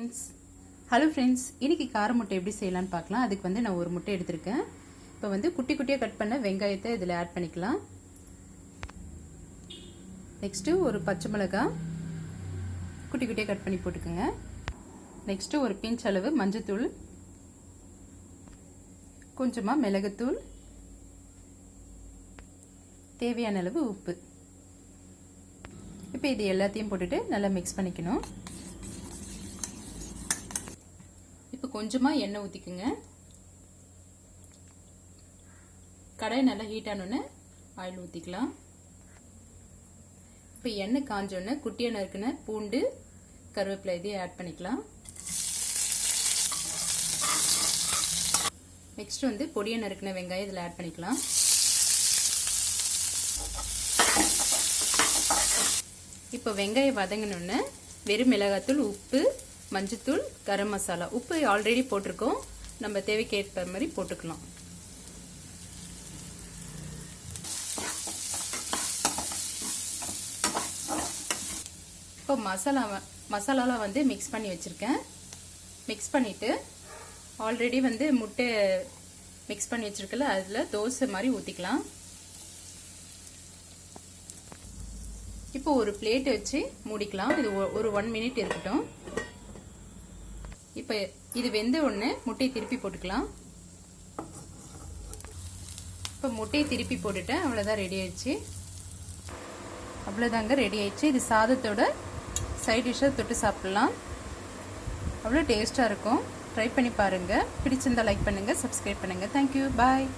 Hello friends, இன்னைக்கு கார முட்டை எப்படி செய்யலாம்னு பார்க்கலாம். அதுக்கு வந்து நான் ஒரு முட்டை எடுத்திருக்கேன். இப்போ வந்து குட்டி குட்டியாக கட் பண்ண வெங்காயத்தை இதில் ஆட் பண்ணிக்கலாம். நெக்ஸ்ட்டு ஒரு பச்சை மிளகாய் குட்டி குட்டியாக கட் பண்ணி போட்டுக்கோங்க. நெக்ஸ்ட்டு ஒரு பிஞ்ச் அளவு மஞ்சத்தூள், கொஞ்சமாக மிளகுத்தூள், தேவையான அளவு உப்பு. இப்போ இது எல்லாத்தையும் போட்டுட்டு நல்லா மிக்ஸ் பண்ணிக்கணும். இப்போ கொஞ்சமாக எண்ணெய் ஊற்றிக்குங்க. கடாய் நல்லா ஹீட் ஆனோன்னு ஆயில் ஊற்றிக்கலாம். இப்போ எண்ணெய் காஞ்சோன்னு குட்டியாக நறுக்குன பூண்டு, கருவேப்பிலை இதையும் ஆட் பண்ணிக்கலாம். நெக்ஸ்ட் வந்து பொடியாக நறுக்குன வெங்காயம் இதில் ஆட் பண்ணிக்கலாம். இப்போ வெங்காயம் வதங்கினோன்னு வெறும் மிளகாத்தூள், உப்பு, மஞ்சத்தூள், கரம் மசாலா. உப்பு ஆல்ரெடி போட்டிருக்கோம், நம்ம தேவைக்கு ஏற்ப மாதிரி போட்டுக்கலாம். இப்போ மசாலாலாம் வந்து மிக்ஸ் பண்ணி வச்சுருக்கேன். மிக்ஸ் பண்ணிவிட்டு ஆல்ரெடி வந்து முட்டை மிக்ஸ் பண்ணி வச்சுருக்கல, அதில் தோசை மாதிரி ஊற்றிக்கலாம். இப்போ ஒரு பிளேட் வச்சு மூடிக்கலாம். இது ஒரு 1 மினிட் இருக்கட்டும். இப்போ இது வெந்த உடனே முட்டையை திருப்பி போட்டுக்கலாம். இப்போ முட்டையை திருப்பி போட்டுட்டேன். அவ்வளோதான், ரெடி ஆயிடுச்சு. அவ்வளோதாங்க, ரெடி ஆயிடுச்சு. இது சாதத்தோட சைட் டிஷ்ஷாக தொட்டு சாப்பிடலாம். அவ்வளோ டேஸ்ட்டாக இருக்கும். ட்ரை பண்ணி பாருங்கள். பிடிச்சிருந்தா லைக் பண்ணுங்கள், சப்ஸ்கிரைப் பண்ணுங்கள். தேங்க்யூ, பாய்.